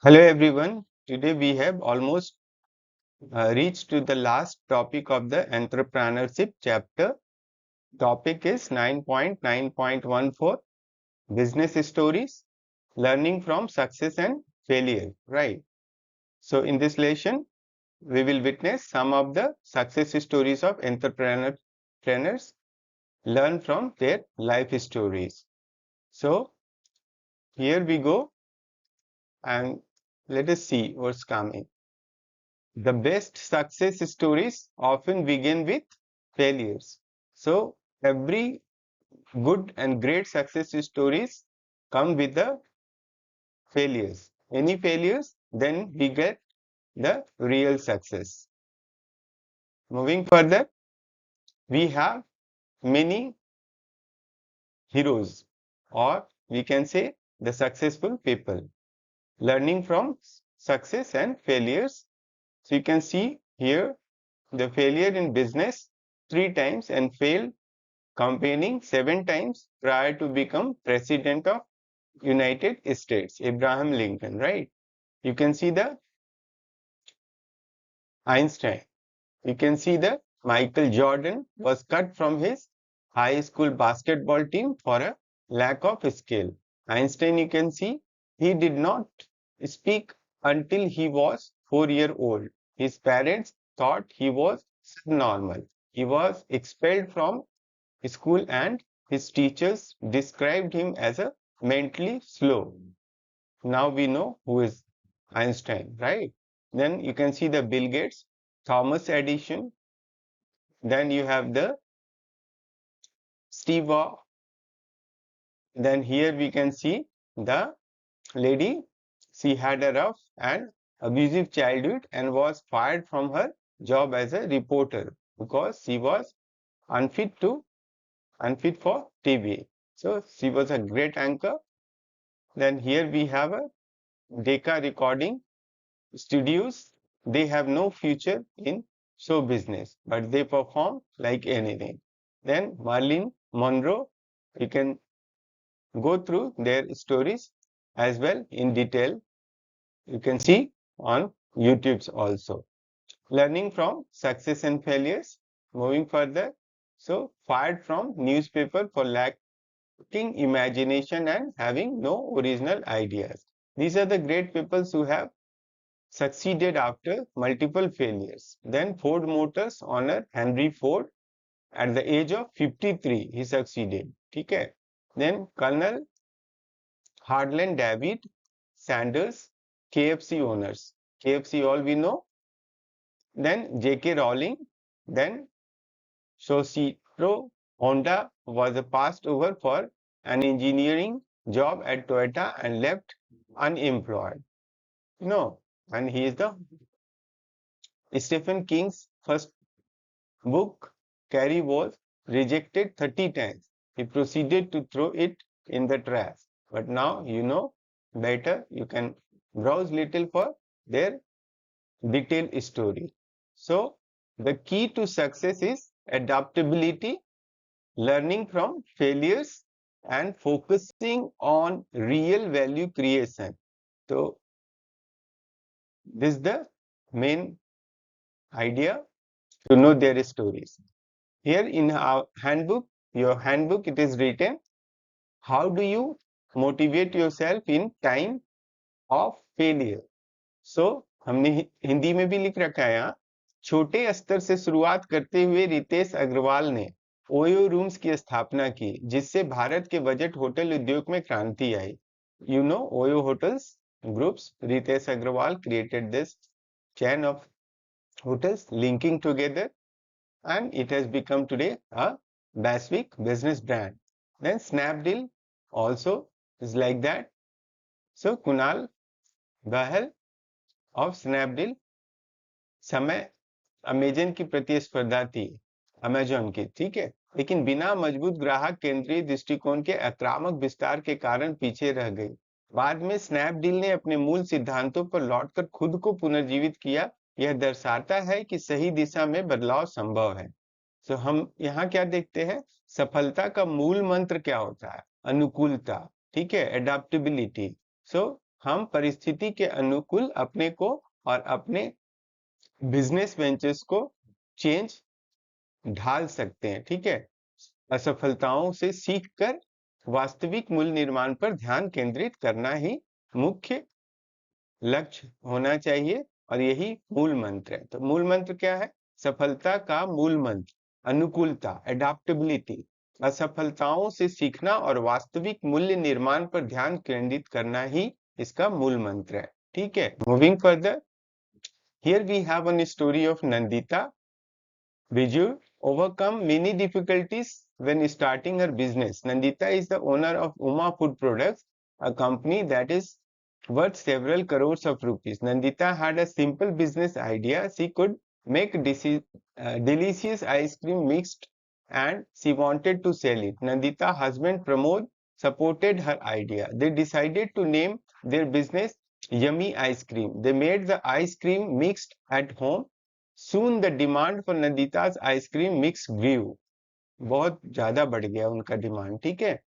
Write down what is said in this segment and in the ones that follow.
Hello everyone. Today we have almost reached to the last topic of the entrepreneurship chapter. Topic is 9.9.14 business stories, learning from success and failure, right? So in this lesson, we will witness some of the success stories of entrepreneurs, learn from their life stories. So here we go and let us see what's coming. The best success stories often begin with failures. So every good and great success stories come with the failures. Any failures, then we get the real success. Moving further, we have many heroes, or we can say the successful people. Learning from success and failures. So you can see here the failure in business 3 times and failed campaigning 7 times prior to become president of United States, Abraham Lincoln, right? You can see the Einstein. You can see the Michael Jordan was cut from his high school basketball team for a lack of skill. Einstein, you can see, he did not speak until he was 4 years old. His parents thought he was subnormal. He was expelled from school and his teachers described him as a mentally slow. Now we know who is Einstein, right? Then you can see the Bill Gates, Thomas Edison. Then you have the Steve Jobs. Then here we can see the lady. She had a rough and abusive childhood and was fired from her job as a reporter because she was unfit to unfit for TV. So she was a great anchor. Then here we have a Decca Recording Studios. They have no future in show business, but they perform like anything. Then Marilyn Monroe, you can go through their stories as well in detail. You can see on YouTube also. Learning from success and failures. Moving further. So fired from newspaper for lacking imagination and having no original ideas. These are the great people who have succeeded after multiple failures. Then Ford Motors honor Henry Ford at the age of 53. He succeeded. Okay. Then Colonel Harlan David Sanders, KFC owners. KFC all we know. Then J.K. Rowling. Then Shoshiro Honda was passed over for an engineering job at Toyota and left unemployed. No, and he is the Stephen King's first book, Carrie, was rejected 30 times. He proceeded to throw it in the trash. But now you know better, you can browse little for their detailed story. So the key to success is adaptability, learning from failures, and focusing on real value creation. So this is the main idea to know their stories. Here in our handbook, your handbook, it is written, how do you motivate yourself in time of failure? So, हमने हिंदी में भी लिख रखा है यहाँ, छोटे स्तर से शुरुआत करते हुए रितेश अग्रवाल ने ओयो रूम्स की स्थापना की, जिससे भारत के बजट होटल उद्योग में क्रांति आई. You know, OYO hotels groups, Ritesh Agrawal created this chain of hotels linking together, and it has become today a basic business brand. Then Snapdeal also is like that. So Kunal Bahal of Snapdeal, समय Amazon की प्रतिस्पर्धा थी, Amazon की, ठीक है, लेकिन बिना मजबूत ग्राहक केंद्रीय दृष्टिकोण के आक्रामक विस्तार के कारण पीछे रह गई. बाद में स्नैपडील ने अपने मूल सिद्धांतों पर लौटकर खुद को पुनर्जीवित किया. यह दर्शाता है कि सही दिशा में बदलाव संभव है. तो हम यहाँ क्या देखते हैं, सफलता का मूल मंत्र क्या होता है, अनुकूलता, ठीक है, एडाप्टेबिलिटी. सो हम परिस्थिति के अनुकूल अपने को और अपने बिजनेस वेंचर्स को चेंज ढाल सकते हैं। ठीक है, असफलताओं से सीखकर वास्तविक मूल्य निर्माण पर ध्यान केंद्रित करना ही मुख्य लक्ष्य होना चाहिए और यही मूल मंत्र है। तो मूल मंत्र क्या है? सफलता का मूल मंत्र अनुकूलता, एडाप्टेबिलिटी, असफलताओं से सीखना और वास्तविक मूल्य निर्माण पर ध्यान केंद्रित करना ही इसका मूल मंत्र है। ठीक है, moving further, here we have one story of Nandita Viju overcome many difficulties when starting her business. Nandita is the owner of Uma Food Products, a company that is worth several crores of rupees. Nandita had a simple business idea. She could make delicious ice cream mixed and she wanted to sell it. Nandita's husband Pramod supported her idea. They decided to name their business Yummy Ice Cream. They made the ice cream mixed at home. Soon the demand for Nandita's ice cream mix grew. बहुत ज्यादा बढ़ गया उनका demand. ठीक है,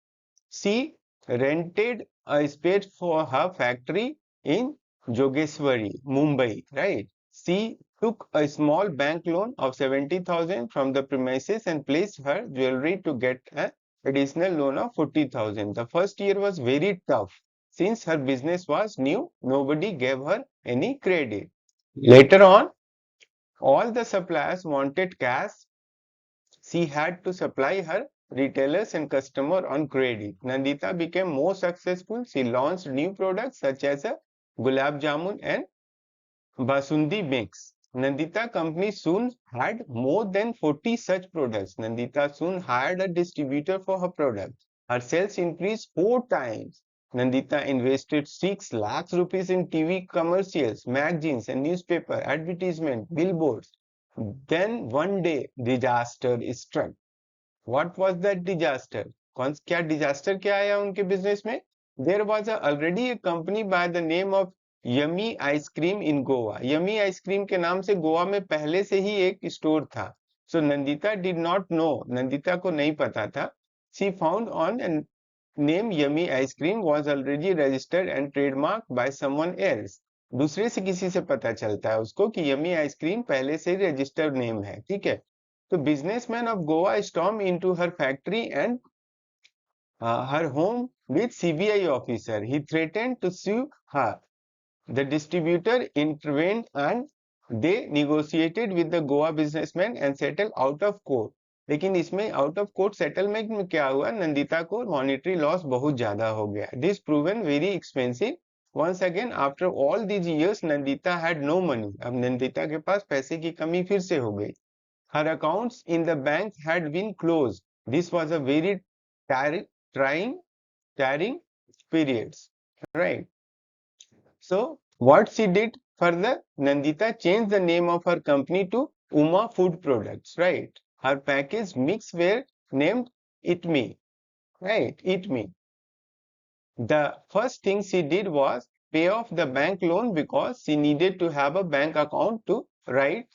she rented a space for her factory in Jogeshwari, Mumbai, right? She took a small bank loan of 70,000 from the premises and placed her jewelry to get an additional loan of 40,000. The first year was very tough. Since her business was new, nobody gave her any credit. Later on, all the suppliers wanted cash. She had to supply her retailers and customers on credit. Nandita became more successful. She launched new products such as a Gulab Jamun and Basundi mix. Nandita company soon had more than 40 such products. Nandita soon hired a distributor for her products. Her sales increased 4 times. Nandita invested 6 lakhs rupees in TV commercials, magazines and newspaper advertisement, billboards. Then one day disaster struck. What was that disaster? क्या disaster क्या आया उनके business में? There was already a company by the name of Yummy Ice Cream in Goa. Yummy Ice Cream के नाम से गोवा में पहले से ही एक स्टोर था. So Nandita did not know. Nandita को नहीं पता था. She found on and name Yummy Ice Cream was already registered and trademarked by someone else. दूसरे से किसी से पता चलता है उसको कि यमी आइसक्रीम पहले से ही रजिस्टर्ड नेम है। ठीक है, तो businessman of Goa stormed into her factory and her home with CBI officer. He threatened to sue her. The distributor intervened and they negotiated with the Goa businessman and settled out of court. लेकिन इसमें out of court settlement में क्या हुआ, नंदिता को monetary loss बहुत ज्यादा हो गया. This proven very expensive. Once again after all these years Nandita had no money. अब नंदिता के पास पैसे की कमी फिर से हो गई. Her accounts in the bank had been closed. This was a very tiring periods, right? So what she did further, Nandita changed the name of her company to Uma Food Products, right? Her package mix were named Eat Me, right? Eat Me. The first thing she did was pay off the bank loan because she needed to have a bank account to write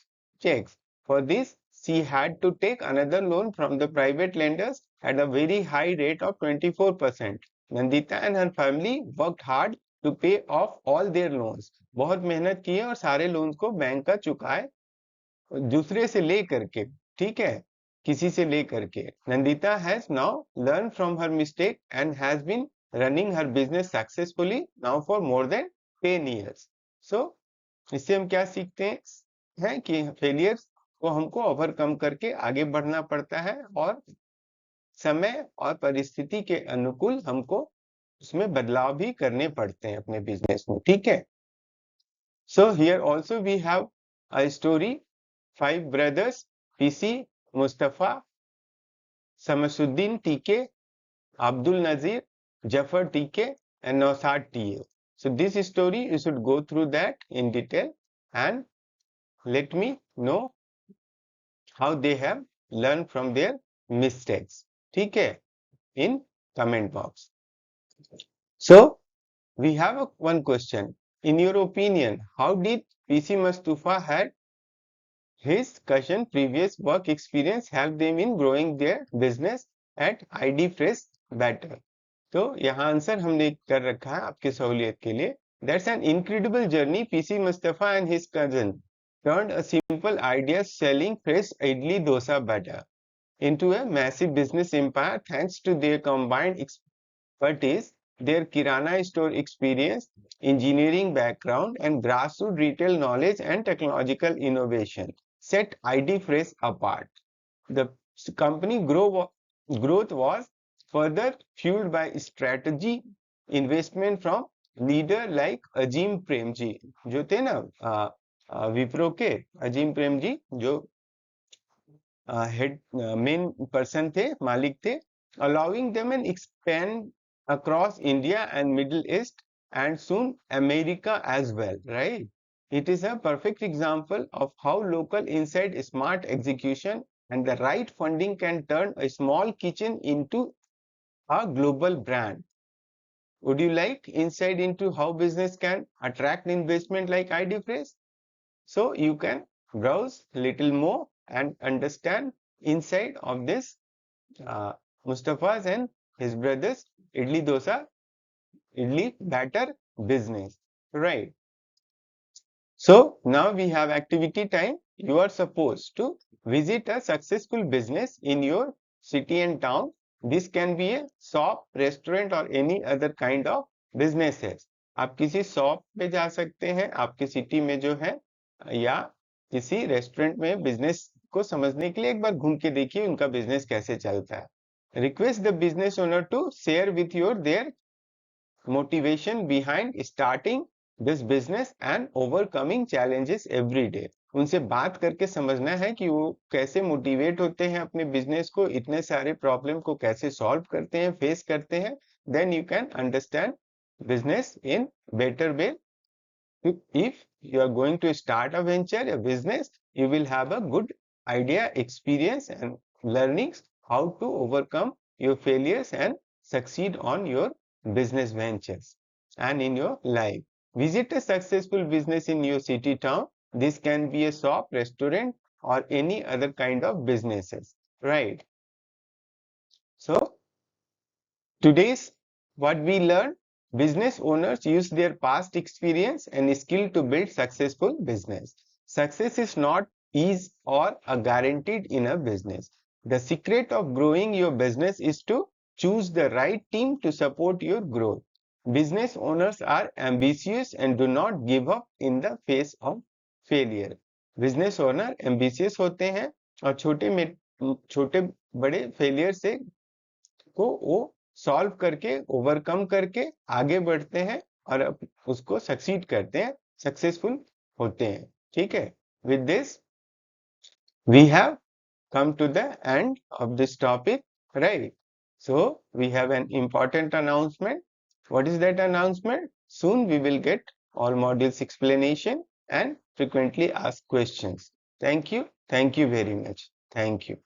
checks. For this, she had to take another loan from the private lenders at a very high rate of 24%. Nandita and her family worked hard to pay off all their loans. बहुत मेहनत की है और सारे loans को bank का चुकाए दूसरे से ले करके. ठीक है, किसी से ले करके. Nandita has now learned from her mistake and has been running her business successfully now for more than 10 years. So इससे हम क्या सीखते हैं कि फेलियर्स को हमको ओवरकम करके आगे बढ़ना पड़ता है और समय और परिस्थिति के अनुकूल हमको उसमें बदलाव भी करने पड़ते हैं अपने बिजनेस में. ठीक है, so here also we have a story. 5 brothers, PC, Mustafa, Samasuddin TK, Abdul Nazir, Jafar TK and Nausad TA. So this story you should go through that in detail and let me know how they have learned from their mistakes. ठीक है, in comment box. So we have one question. In your opinion, how did PC Mustafa had his cushion previous work experience help them in growing their business at ID Fresh better? तो यहाँ answer हमने कर रखा है आपकी सहूलियत के लिए. That's an incredible journey. PC Mustafa and his cousin turned a simple idea selling fresh idli dosa batter into a massive business empire thanks to their combined expertise, their kirana store experience, engineering background, and grassroots retail knowledge and technological innovation set ID Fresh apart. The company growth was further fueled by strategy investment from leader like अजीम प्रेम जी जो थे ना विप्रो के अजीम प्रेम जी जो head main person the malik the, allowing them an expand across India and Middle East and soon America as well, right? It is a perfect example of how local insight, smart execution, and the right funding can turn a small kitchen into a global brand. Would you like insight into how business can attract investment like ID Fresh? So you can browse little more and understand inside of this uh, Mustafa's and his brothers idli dosa, idli batter business, right? So now we have activity time. You are supposed to visit a successful business in your city and town. This can be a shop, restaurant or any other kind of businesses. आप किसी shop पे जा सकते हैं आपकी city में जो है या किसी रेस्टोरेंट में बिजनेस को समझने के लिए एक बार घूम के देखिए उनका बिजनेस कैसे चलता है request the business owner to share with your their motivation behind starting this business and overcoming challenges every day. उनसे बात करके समझना है कि वो कैसे मोटिवेट होते हैं अपने बिजनेस को इतने सारे प्रॉब्लम को कैसे सॉल्व करते हैं फेस करते हैं then you can understand business in better way. If you are going to start a venture, a business, you will have a good idea, experience and learnings how to overcome your failures and succeed on your business ventures and in your life. Visit a successful business in your city town. This can be a shop, restaurant or any other kind of businesses, right? So today's what we learned, business owners use their past experience and skill to build successful business. Success is not easy or a guaranteed in a business. The secret of growing your business is to choose the right team to support your growth. Business owners are ambitious and do not give up in the face of failure. Business owner ambitious होते हैं और छोटे बड़े failure से को वो solve करके overcome करके आगे बढ़ते हैं और उसको सक्सीड करते हैं सक्सेसफुल होते हैं ठीक है with this we have come to the end of this topic right so we have an important announcement what is that announcement soon we will get all modules explanation and frequently asked questions thank you very much thank you